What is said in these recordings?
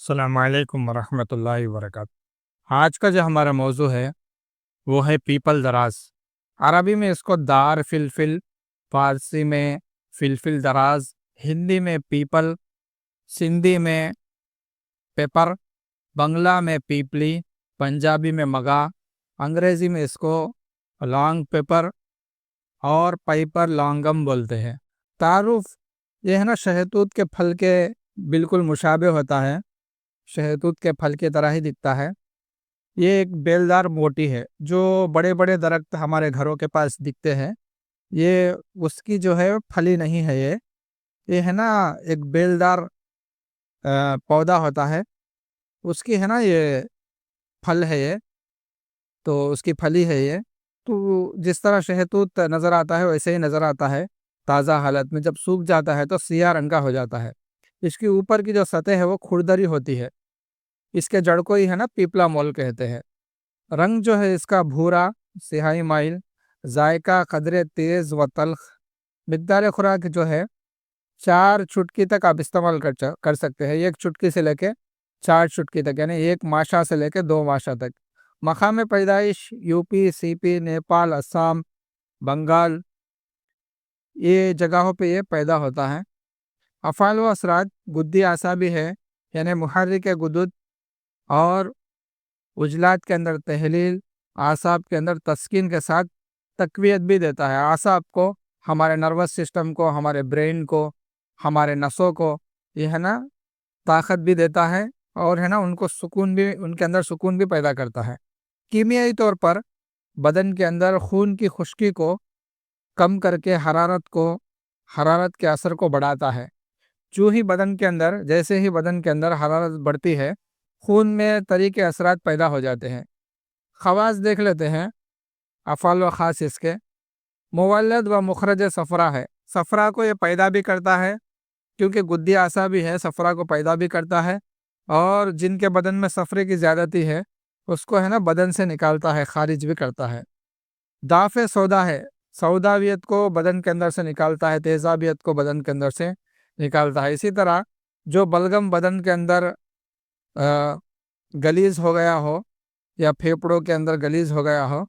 السلام علیکم ورحمۃ اللہ وبرکاتہ۔ آج کا جو ہمارا موضوع ہے وہ ہے پیپل دراز۔ عربی میں اس کو دار فلفل، فارسی میں فلفل دراز، ہندی میں پیپل، سندھی میں پیپر، بنگلہ میں پیپلی، پنجابی میں مگا، انگریزی میں اس کو لانگ پیپر اور پائپر لانگم بولتے ہیں۔ تعارف یہ ہے نا، شہتوت کے پھل کے بالکل مشابہ ہوتا ہے، شہتوت کے پھل کی طرح ہی دکھتا ہے۔ یہ ایک بیلدار موٹی ہے جو بڑے بڑے درخت ہمارے گھروں کے پاس دکھتے ہیں، یہ اس کی جو ہے پھلی نہیں ہے، یہ ہے نا ایک بیلدار پودا ہوتا ہے، اس کی ہے نا یہ پھل ہے، یہ تو اس کی پھلی ہے یہ۔ تو جس طرح شہتوت نظر آتا ہے ویسے ہی نظر آتا ہے تازہ حالت میں، جب سوکھ جاتا ہے تو سیاہ رنگ کا ہو جاتا ہے۔ اس کی اوپر کی جو سطح ہے وہ کھردری ہوتی ہے، اس کے جڑ کو ہی ہے نا پیپلا مول کہتے ہیں۔ رنگ جو ہے اس کا بھورا سیاہی مائل، ذائقہ قدرے تیز و تلخ۔ مقدار خوراک جو ہے 4 چٹکی تک آپ استعمال کر سکتے ہیں، 1 چٹکی سے لے کے 4 چٹکی تک، یعنی 1 ماشا سے لے کے 2 ماشا تک۔ مقام پیدائش یو پی، سی پی، نیپال، اسام، بنگال، یہ جگہوں پہ یہ پیدا ہوتا ہے۔ افعال و اثرات: گدی اعصابی ہے، یعنی محرک گدد اور عضلات کے اندر تحلیل، اعصاب کے اندر تسکین کے ساتھ تقویت بھی دیتا ہے۔ اعصاب کو، ہمارے نروس سسٹم کو، ہمارے برین کو، ہمارے نسوں کو یہ ہے نا طاقت بھی دیتا ہے، اور ہے نا ان کو سکون بھی، ان کے اندر سکون بھی پیدا کرتا ہے۔ کیمیائی طور پر بدن کے اندر خون کی خشکی کو کم کر کے حرارت کے اثر کو بڑھاتا ہے۔ جیسے ہی بدن کے اندر حرارت بڑھتی ہے، خون میں طریقے اثرات پیدا ہو جاتے ہیں۔ خواص دیکھ لیتے ہیں، افعال و خاص اس کے: مولد و مخرج صفرا ہے، صفرا کو یہ پیدا بھی کرتا ہے کیونکہ گدی اعصابی ہے، صفرا کو پیدا بھی کرتا ہے، اور جن کے بدن میں صفرے کی زیادتی ہے اس کو ہے نا بدن سے نکالتا ہے، خارج بھی کرتا ہے۔ دافع سودا ہے، سوداویت کو بدن کے اندر سے نکالتا ہے، تیزابیت کو بدن کے اندر سے نکالتا ہے۔ اسی طرح جو بلغم بدن کے اندر گلیز ہو گیا ہو یا پھیپڑوں کے اندر گلیز ہو گیا ہو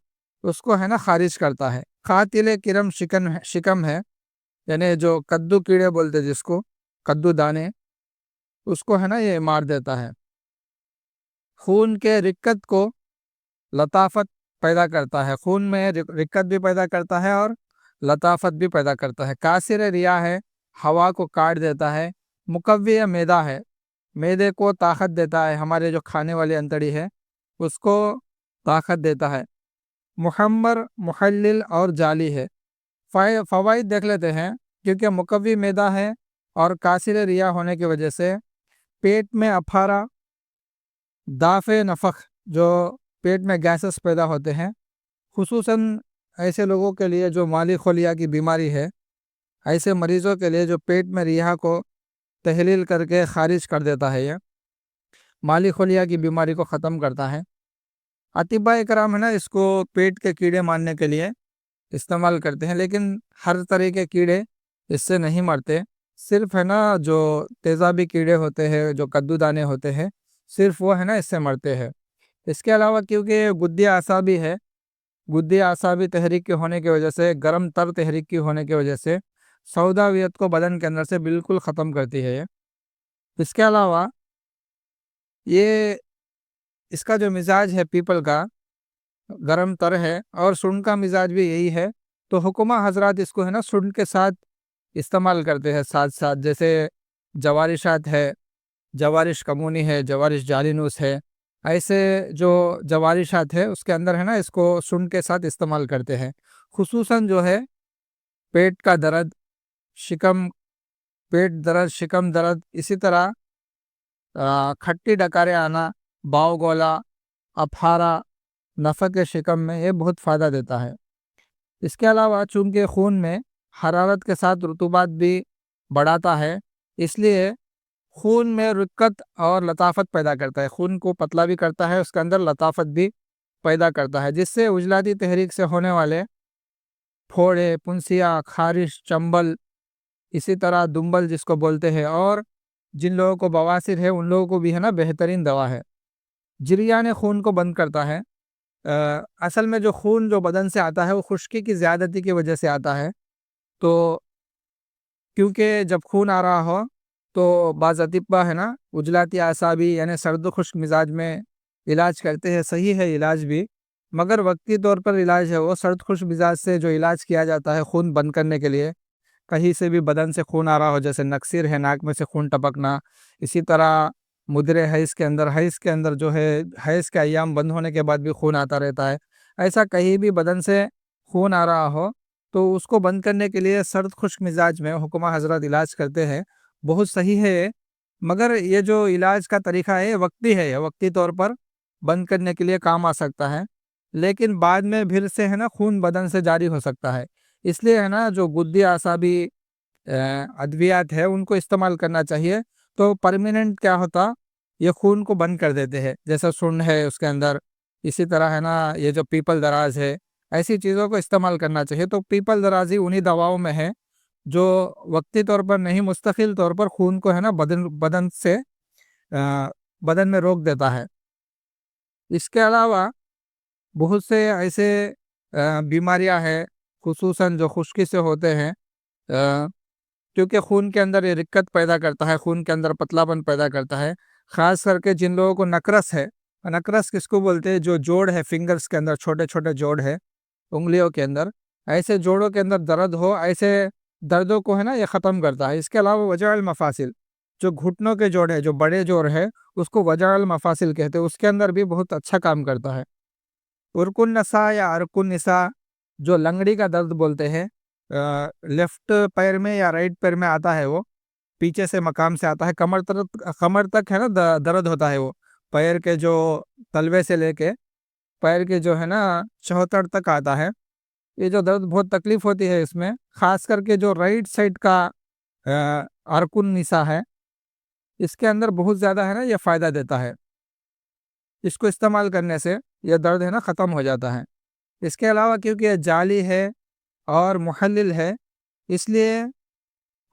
اس کو ہے نا خارج کرتا ہے۔ قاتل کرم شکم ہے، یعنی جو کدو کیڑے بولتے جس کو، کدو دانے، اس کو ہے نا یہ مار دیتا ہے۔ خون کے رکت کو لطافت پیدا کرتا ہے، خون میں رکت بھی پیدا کرتا ہے اور لطافت بھی پیدا کرتا ہے۔ کاسر ریاح ہے، ہوا کو کاٹ دیتا ہے۔ مقوی معدہ ہے، معدے کو طاقت دیتا ہے، ہمارے جو کھانے والی انتڑی ہے اس کو طاقت دیتا ہے۔ محمر، محلل اور جالی ہے۔ فوائد دیکھ لیتے ہیں، کیونکہ مقوی معدہ ہے اور کاسر ریاح ہونے کی وجہ سے پیٹ میں افارہ، دافع نفخ، جو پیٹ میں گیسز پیدا ہوتے ہیں، خصوصاً ایسے لوگوں کے لیے جو مالی خلیہ کی بیماری ہے، ایسے مریضوں کے لیے جو پیٹ میں ریاح کو تحلیل کر کے خارج کر دیتا ہے، یہ مالی خلیہ کی بیماری کو ختم کرتا ہے۔ اطباء کرام ہے نا اس کو پیٹ کے کیڑے مارنے کے لیے استعمال کرتے ہیں، لیکن ہر طرح کے کیڑے اس سے نہیں مرتے، صرف ہے نا جو تیزابی کیڑے ہوتے ہیں، جو کدو دانے ہوتے ہیں، صرف وہ ہے نا اس سے مرتے ہیں۔ اس کے علاوہ کیونکہ گدی اعصابی ہے، گدی اعصابی تحریک کی ہونے کی وجہ سے، گرم تر تحریک کی ہونے کی وجہ سے سوداویت کو بدن کے اندر سے بالکل ختم کرتی ہے۔ اس کے علاوہ یہ اس کا جو مزاج ہے پیپل کا گرم تر ہے، اور سنڈ کا مزاج بھی یہی ہے، تو حکمہ حضرات اس کو ہے نا سنڈ کے ساتھ استعمال کرتے ہیں ساتھ ساتھ، جیسے جوارشات ہے، جوارش کمونی ہے، جوارش جالینوس ہے، ایسے جو جوارشات ہے اس کے اندر ہے نا اس کو سنڈ کے ساتھ استعمال کرتے ہیں۔ خصوصاً جو ہے پیٹ کا درد، پیٹ درد، شکم درد، اسی طرح کھٹی ڈکاریں آنا، باؤ گولا، افارہ، نفق شکم میں یہ بہت فائدہ دیتا ہے۔ اس کے علاوہ چونکہ خون میں حرارت کے ساتھ رطوبات بھی بڑھاتا ہے، اس لیے خون میں رکت اور لطافت پیدا کرتا ہے، خون کو پتلا بھی کرتا ہے، اس کے اندر لطافت بھی پیدا کرتا ہے، جس سے عضلاتی تحریک سے ہونے والے پھوڑے، پنسیاں، خارش، چنبل، اسی طرح دنبل جس کو بولتے ہیں، اور جن لوگوں کو بواسیر ہے ان لوگوں کو بھی ہے نا بہترین دوا ہے۔ جریان خون کو بند کرتا ہے۔ اصل میں جو خون جو بدن سے آتا ہے وہ خشکی کی زیادتی کی وجہ سے آتا ہے۔ تو کیونکہ جب خون آ رہا ہو تو بعض اطباء ہے نا عجلاتی اعصابی یعنی سرد و خشک مزاج میں علاج کرتے ہیں، صحیح ہے علاج بھی، مگر وقتی طور پر علاج ہے وہ سرد خشک مزاج سے جو علاج کیا جاتا ہے خون بند کرنے کے لیے، کہیں سے بھی بدن سے خون آ رہا ہو، جیسے نکسیر ہے ناک میں سے خون ٹپکنا، اسی طرح مدرے حیض کے اندر جو ہے حیض کے ایام بند ہونے کے بعد بھی خون آتا رہتا ہے، ایسا کہیں بھی بدن سے خون آ رہا ہو تو اس کو بند کرنے کے لیے سرد خشک مزاج میں حکمہ حضرات علاج کرتے ہیں، بہت صحیح ہے۔ مگر یہ جو علاج کا طریقہ ہے وقتی ہے، وقتی طور پر بند کرنے کے لیے کام آ سکتا ہے، لیکن بعد میں پھر سے ہے نا خون بدن سے جاری ہو سکتا ہے، اس لیے ہے نا جو گدی اعصابی ادویات ہے ان کو استعمال کرنا چاہیے۔ تو پرمیننٹ کیا ہوتا، یہ خون کو بند کر دیتے ہیں، جیسا سن ہے اس کے اندر، اسی طرح ہے نا یہ جو پیپل دراز ہے، ایسی چیزوں کو استعمال کرنا چاہیے۔ تو پیپل درازی انہی دواؤں میں ہے جو وقتی طور پر نہیں مستقل طور پر خون کو ہے نا بدن میں روک دیتا ہے۔ اس کے علاوہ بہت سے ایسے بیماریاں ہیں خصوصاً جو خشکی سے ہوتے ہیں، کیونکہ خون کے اندر یہ رکت پیدا کرتا ہے، خون کے اندر پتلا پن پیدا کرتا ہے، خاص کر کے جن لوگوں کو نکرس ہے۔ نکرس کس کو بولتے ہیں؟ جو جوڑ ہے فنگرز کے اندر، چھوٹے چھوٹے جوڑ ہے انگلیوں کے اندر، ایسے جوڑوں کے اندر درد ہو، ایسے دردوں کو ہے نا یہ ختم کرتا ہے۔ اس کے علاوہ وجع المفاصل، جو گھٹنوں کے جوڑ ہے، جو بڑے جوڑ ہے اس کو وجع المفاصل کہتے ہیں، اس کے اندر بھی بہت اچھا کام کرتا ہے۔ ارکن نسا یا ارکن نسا، جو لنگڑی کا درد بولتے ہیں، لیفٹ پیر میں یا رائٹ پیر میں آتا ہے، وہ پیچھے سے مقام سے آتا ہے، کمر تک ہے نا درد ہوتا ہے، وہ پیر کے جو تلوے سے لے کے پیر کے جو ہے نا چوتڑ تک آتا ہے، یہ جو درد بہت تکلیف ہوتی ہے اس میں، خاص کر کے جو رائٹ سائڈ کا ارکن نسا ہے اس کے اندر بہت زیادہ ہے نا یہ فائدہ دیتا ہے، اس کو استعمال کرنے سے یہ درد ہے نا ختم ہو جاتا ہے۔ اس کے علاوہ کیونکہ یہ جالی ہے اور محلل ہے، اس لیے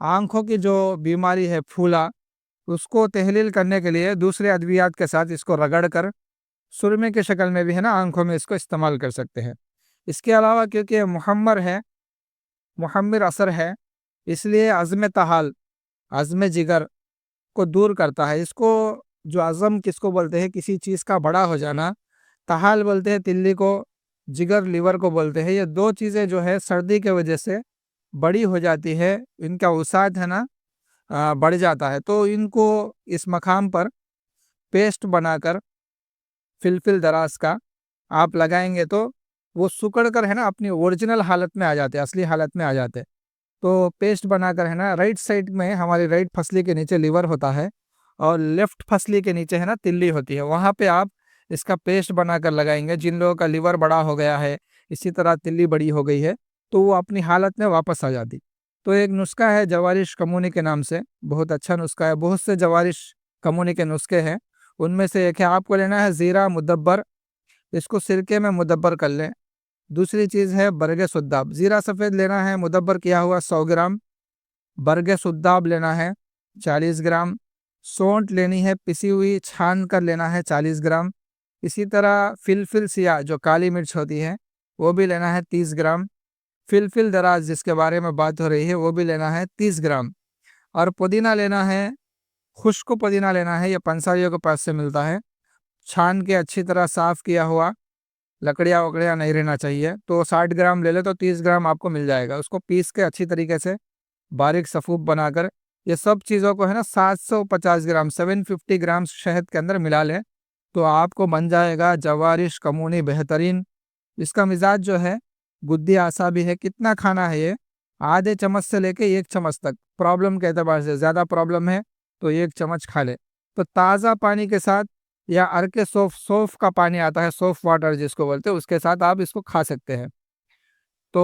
آنکھوں کی جو بیماری ہے پھولا، اس کو تحلیل کرنے کے لیے دوسرے ادویات کے ساتھ اس کو رگڑ کر سرمے کے شکل میں بھی ہے نا آنکھوں میں اس کو استعمال کر سکتے ہیں۔ اس کے علاوہ کیونکہ یہ محمر اثر ہے، اس لیے عزم تحال، عزم جگر کو دور کرتا ہے۔ اس کو جو عزم کس کو بولتے ہیں؟ کسی چیز کا بڑا ہو جانا، تحال بولتے ہیں تلی کو، جگر لیور کو بولتے ہیں۔ یہ دو چیزیں جو ہے سردی کے وجہ سے بڑی ہو جاتی ہے، ان کا وسعت ہے نا بڑھ جاتا ہے، تو ان کو اس مقام پر پیسٹ بنا کر فلفل دراز کا آپ لگائیں گے تو وہ سکڑ کر ہے نا اپنی اوریجنل حالت میں آ جاتے، اصلی حالت میں آ جاتے۔ تو پیسٹ بنا کر ہے نا رائٹ سائڈ میں ہماری رائٹ پھسلی کے نیچے لیور ہوتا ہے اور لیفٹ پھسلی کے نیچے ہے نا تلی ہوتی ہے، وہاں پہ آپ اس کا پیسٹ بنا کر لگائیں گے۔ جن لوگوں کا لیور بڑا ہو گیا ہے، اسی طرح تلی بڑی ہو گئی ہے، تو وہ اپنی حالت میں واپس آ جاتی۔ تو ایک نسخہ ہے جوارش کمونی کے نام سے، بہت اچھا نسخہ ہے، بہت سے جوارش کمونی کے نسخے ہیں، ان میں سے ایک ہے، آپ کو لینا ہے زیرہ مدبر، اس کو سرکے میں مدبر کر لیں۔ دوسری چیز ہے برگ سداب، زیرہ سفید لینا ہے مدبر کیا ہوا 100 گرام، برگ سداب لینا ہے 40 گرام، سونٹ لینی ہے پسی ہوئی چھان کر لینا ہے 40 گرام، اسی طرح فلفل سیاہ جو کالی مرچ ہوتی ہے وہ بھی لینا ہے 30 گرام، فلفل دراز جس کے بارے میں بات ہو رہی ہے وہ بھی لینا ہے 30 گرام، اور پودینہ لینا ہے، خشک پودینہ لینا ہے، یہ پنساریوں کے پاس سے ملتا ہے، چھان کے اچھی طرح صاف کیا ہوا، لکڑیاں وکڑیاں نہیں رہنا چاہیے، تو 60 گرام لے لے تو 30 گرام آپ کو مل جائے گا۔ اس کو پیس کے اچھی طریقے سے باریک صفوف بنا کر یہ سب چیزوں کو ہے نا 750 گرام 750 گرام شہد کے اندر ملا لیں تو آپ کو بن جائے گا جوارش کمونی بہترین۔ اس کا مزاج جو ہے گدی اعصابی ہے، کتنا کھانا ہے؟ یہ آدھے چمچ سے لے کے 1 چمچ تک، پرابلم کے اعتبار سے زیادہ پرابلم ہے تو 1 چمچ کھا لے، تو تازہ پانی کے ساتھ یا ارکے سوف کا پانی آتا ہے، سوف واٹر جس کو بولتے ہیں، اس کے ساتھ آپ اس کو کھا سکتے ہیں۔ تو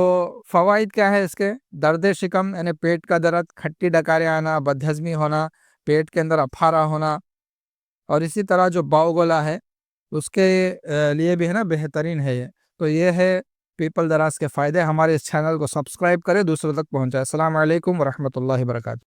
فوائد کیا ہے اس کے؟ درد شکم یعنی پیٹ کا درد، کھٹی ڈکاریں آنا، بد ہضمی ہونا، پیٹ کے اندر افارا ہونا، اور اسی طرح جو باؤ گولا ہے اس کے لیے بھی ہے نا بہترین ہے یہ۔ تو یہ ہے پیپل دراز کے فائدے۔ ہمارے اس چینل کو سبسکرائب کریں، دوسروں تک پہنچائے۔ السلام علیکم ورحمۃ اللہ وبرکاتہ۔